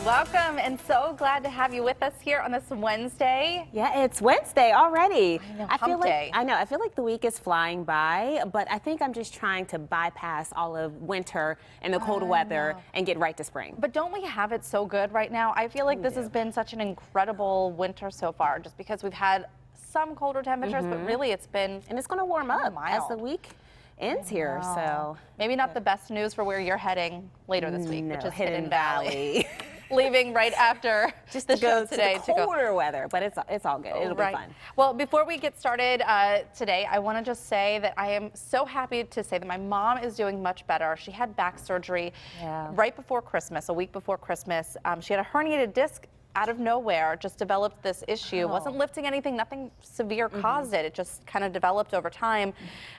Welcome, and so glad to have you with us here on this Wednesday. Yeah, it's Wednesday already. I feel like I feel like the week is flying by, but I think I'm just trying to bypass all of winter and the cold weather and get right to spring. But don't we have it so good right now? I feel like this has been such an incredible winter so far, just because we've had some colder temperatures, but really it's been And it's going to warm up mild as the week ends here. So maybe not the best news for where you're heading later this week, which is Hidden Valley. Leaving right after Just the to go show today to the colder weather, but it's all good. It'll be fun. Well, before we get started today, I want to just say that I am so happy to say that my mom is doing much better. She had back surgery right before Christmas, a week before Christmas. She had a herniated disc out of nowhere, just developed this issue. Wasn't lifting anything, nothing severe caused it. It just kind of developed over time.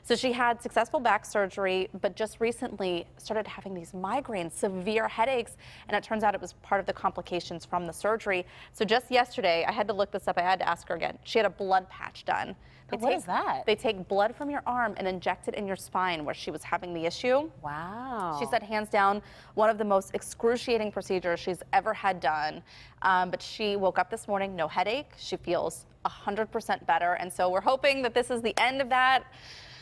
So she had successful back surgery, but just recently started having these migraines, severe headaches, and it turns out it was part of the complications from the surgery. So just yesterday, I had to look this up, I had to ask her again. She had a blood patch done. What is that? They take blood from your arm and inject it in your spine where she was having the issue. Wow. She said hands down one of the most excruciating procedures she's ever had done. But she woke up this morning, no headache. She feels 100% better. And so we're hoping that this is the end of that.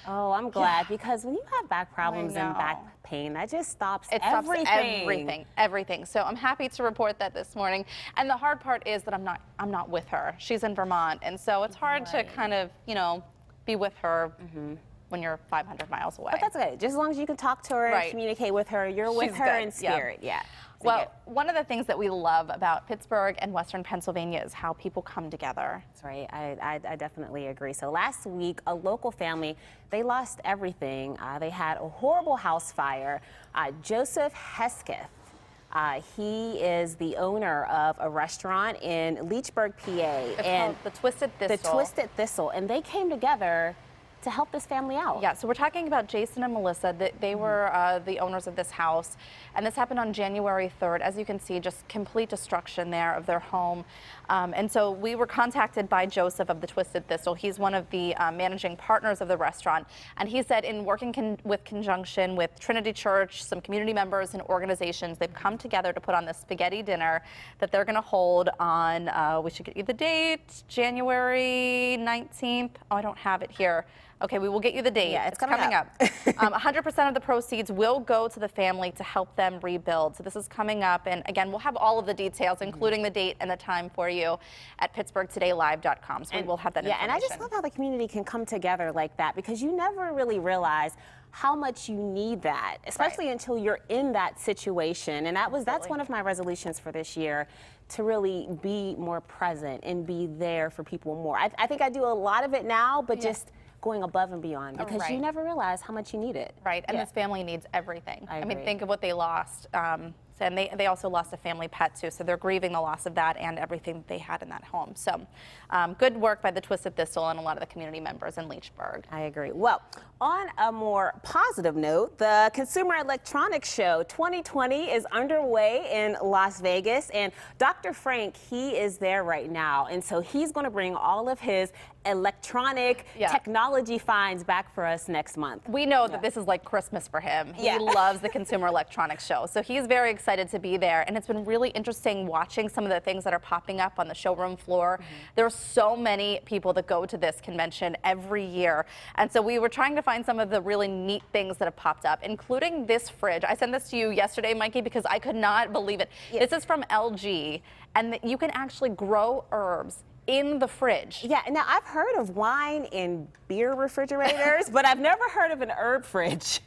Oh, I'm glad, because when you have back problems and back pain, that just stops everything. So I'm happy to report that this morning. And the hard part is that I'm not with her. She's in Vermont, and so it's hard to kind of, you know, be with her when you're 500 miles away. But that's okay. Just as long as you can talk to her and communicate with her, you're with her in spirit. Yeah. Well, one of the things that we love about Pittsburgh and Western Pennsylvania is how people come together. That's right. I definitely agree. So last week, a local family, they lost everything. They had a horrible house fire. Joseph Hesketh, he is the owner of a restaurant in Leechburg, PA. It's called the Twisted Thistle. The Twisted Thistle. And they came together to help this family out. Yeah, so we're talking about Jason and Melissa. They were the owners of this house, and this happened on January 3rd. As you can see, just complete destruction there of their home. And so we were contacted by Joseph of the Twisted Thistle. He's one of the managing partners of the restaurant, and he said in working with conjunction with Trinity Church, some community members and organizations, they've come together to put on this spaghetti dinner that they're going to hold on, we should get you the date, January 19th. Oh, I don't have it here. Okay, we will get you the date. Yeah, it's coming up. 100% of the proceeds will go to the family to help them rebuild. So this is coming up, and again, we'll have all of the details, including the date and the time for you at PittsburghTodayLive.com. So we will have that information. And I just love how the community can come together like that, because you never really realize how much you need that, especially until you're in that situation. And that's one of my resolutions for this year, to really be more present and be there for people more. I think I do a lot of it now, but just going above and beyond, because you never realize how much you need it. Right, and this family needs everything. I mean, think of what they lost. And they also lost a family pet too, so they're grieving the loss of that and everything that they had in that home. So good work by the Twisted Thistle and a lot of the community members in Leechburg. I agree. Well, on a more positive note, the Consumer Electronics Show 2020 is underway in Las Vegas, and Dr. Frank, he is there right now, and so he's going to bring all of his electronic technology finds back for us next month. We know that this is like Christmas for him. He loves the Consumer Electronics Show, so he's very excited to be there, and it's been really interesting watching some of the things that are popping up on the showroom floor. There are so many people that go to this convention every year, and so we were trying to find some of the really neat things that have popped up, including this fridge. I sent this to you yesterday, Mikey, because I could not believe it. This is from LG, and you can actually grow herbs in the fridge. Yeah, now I've heard of wine and beer refrigerators, but I've never heard of an herb fridge.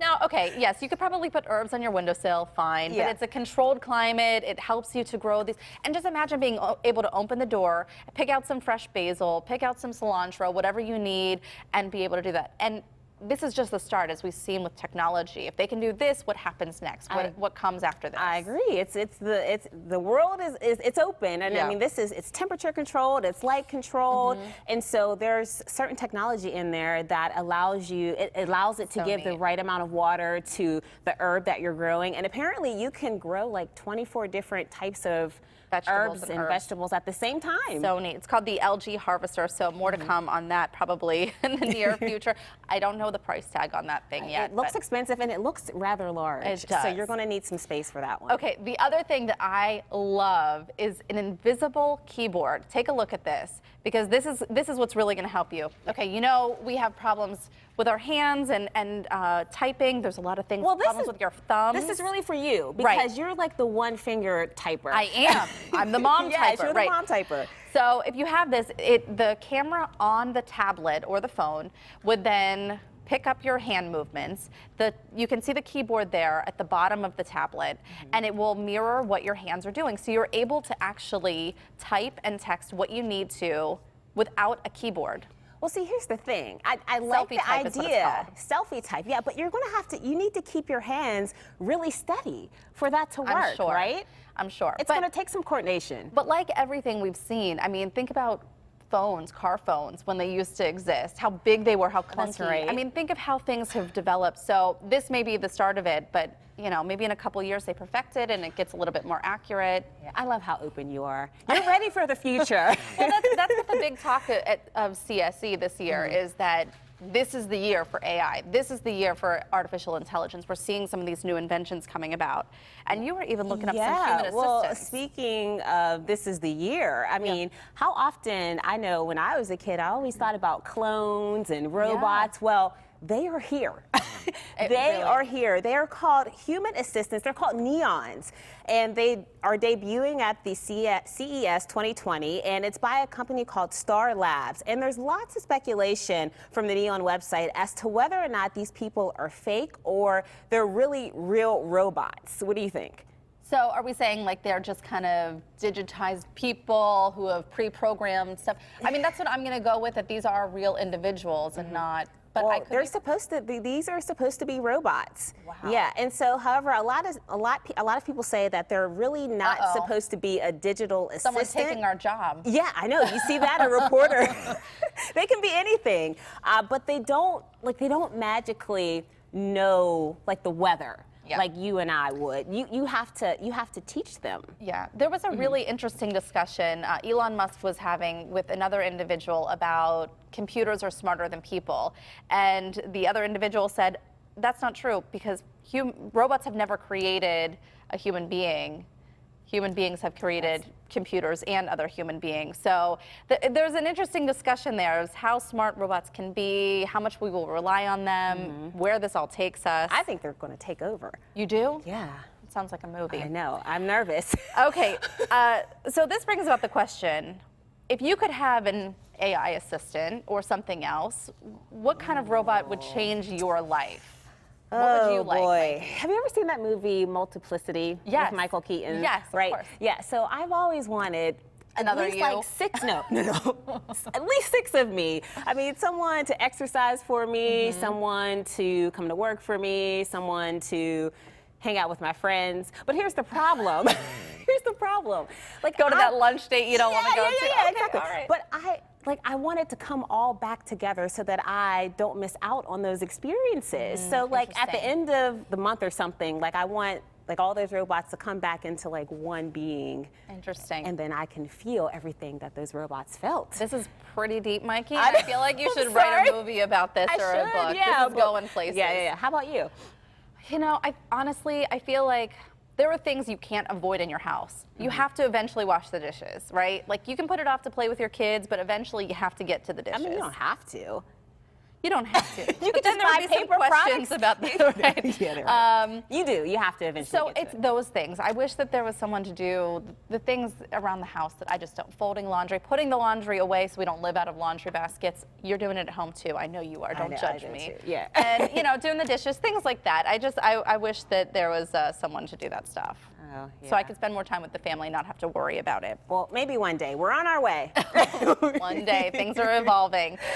Now, okay, yes, you could probably put herbs on your windowsill, fine, but it's a controlled climate. It helps you to grow these. And just imagine being able to open the door, pick out some fresh basil, pick out some cilantro, whatever you need, and be able to do that. And this is just the start, as we've seen with technology. If they can do this, what happens next? What comes after this? I agree. The world is open, and I mean, it's temperature controlled, it's light controlled, and so there's certain technology in there that allows it to give the right amount of water to the herb that you're growing. And apparently, you can grow like 24 different types of herbs and vegetables at the same time. So neat. It's called the LG Harvester, so more to come on that probably in the near future. I don't know know the price tag on that thing yet. It looks expensive and it looks rather large. It does. So you're going to need some space for that one. Okay, the other thing that I love is an invisible keyboard. Take a look at this, because this is what's really going to help you. Okay, you know we have problems with our hands and typing. There's a lot of things, problems with your thumbs. This is really for you, because you're like the one finger typer. I am. I'm the mom typer. Yes, you're the mom typer. So if you have this, the camera on the tablet or the phone would then pick up your hand movements. You can see the keyboard there at the bottom of the tablet, and it will mirror what your hands are doing. So you're able to actually type and text what you need to without a keyboard. Well, see, here's the thing. I like the idea. Selfie type, yeah, but you're going to have to, you need to keep your hands really steady for that to work, right? I'm sure. It's going to take some coordination. But like everything we've seen, I mean, think about phones, car phones, when they used to exist, how big they were, how clunky. That's right. I mean, think of how things have developed. So this may be the start of it, but you know, maybe in a couple years they perfect it and it gets a little bit more accurate. Yeah, I love how open you are. You're ready for the future. Well, that's what the big talk of CSE this year is, that this is the year for AI. This is the year for artificial intelligence. We're seeing some of these new inventions coming about. And you were even looking up some human assistants. Well, speaking of this is the year, I mean, how often, I know when I was a kid, I always thought about clones and robots. Well, they are here. They are here. They are called human assistants. They're called neons. And they are debuting at the CES 2020. And it's by a company called Star Labs. And there's lots of speculation from the Neon website as to whether or not these people are fake or they're really real robots. What do you think? So are we saying like they're just kind of digitized people who have pre-programmed stuff? I mean, that's what I'm going to go with, that these are real individuals and not. But well, they're supposed to be, these are supposed to be robots. Wow. Yeah, and so, however, a lot of people say that they're really not supposed to be a digital assistant. Someone's taking our job. Yeah, I know. You see that, a reporter. They can be anything, but they don't magically know like the weather. Yeah. Like you and I would. You have to teach them. Yeah, there was a really interesting discussion Elon Musk was having with another individual about computers are smarter than people, and the other individual said that's not true, because robots have never created a human being. Human beings have created computers and other human beings. So there's an interesting discussion there of how smart robots can be, how much we will rely on them, where this all takes us. I think they're going to take over. You do? Yeah. It sounds like a movie. I know. I'm nervous. Okay. So this brings about the question, if you could have an AI assistant or something else, what kind of robot would change your life? What would you like? Boy. Mikey? Have you ever seen that movie Multiplicity with Michael Keaton? Yes, right. Of course. Yeah. So I've always wanted another at least you. like six. No. At least six of me. I mean, someone to exercise for me, someone to come to work for me, someone to hang out with my friends. But here's the problem. Here's the problem. Like, go to that lunch date you don't want to go to. Yeah, Okay, exactly. all right. But I want it to come all back together so that I don't miss out on those experiences. So like at the end of the month or something, like I want like all those robots to come back into like one being. Interesting. And then I can feel everything that those robots felt. This is pretty deep, Mikey. I feel like you should write a movie about this or a book. Yeah, this is going places. Yeah. How about you? You know, honestly, I feel like there are things you can't avoid in your house. You have to eventually wash the dishes, right? Like you can put it off to play with your kids, but eventually you have to get to the dishes. I mean, you don't have to. You don't have to. You could just buy paper questions about this. Right? Yeah, you do. You have to eventually. So it's those things. I wish that there was someone to do the things around the house that I just don't. Folding laundry, putting the laundry away so we don't live out of laundry baskets. You're doing it at home too. I know you are. Don't judge me. Too. Yeah. And you know, doing the dishes, things like that. I wish that there was someone to do that stuff. Oh, yeah. So I could spend more time with the family and not have to worry about it. Well, maybe one day. We're on our way. One day. Things are evolving.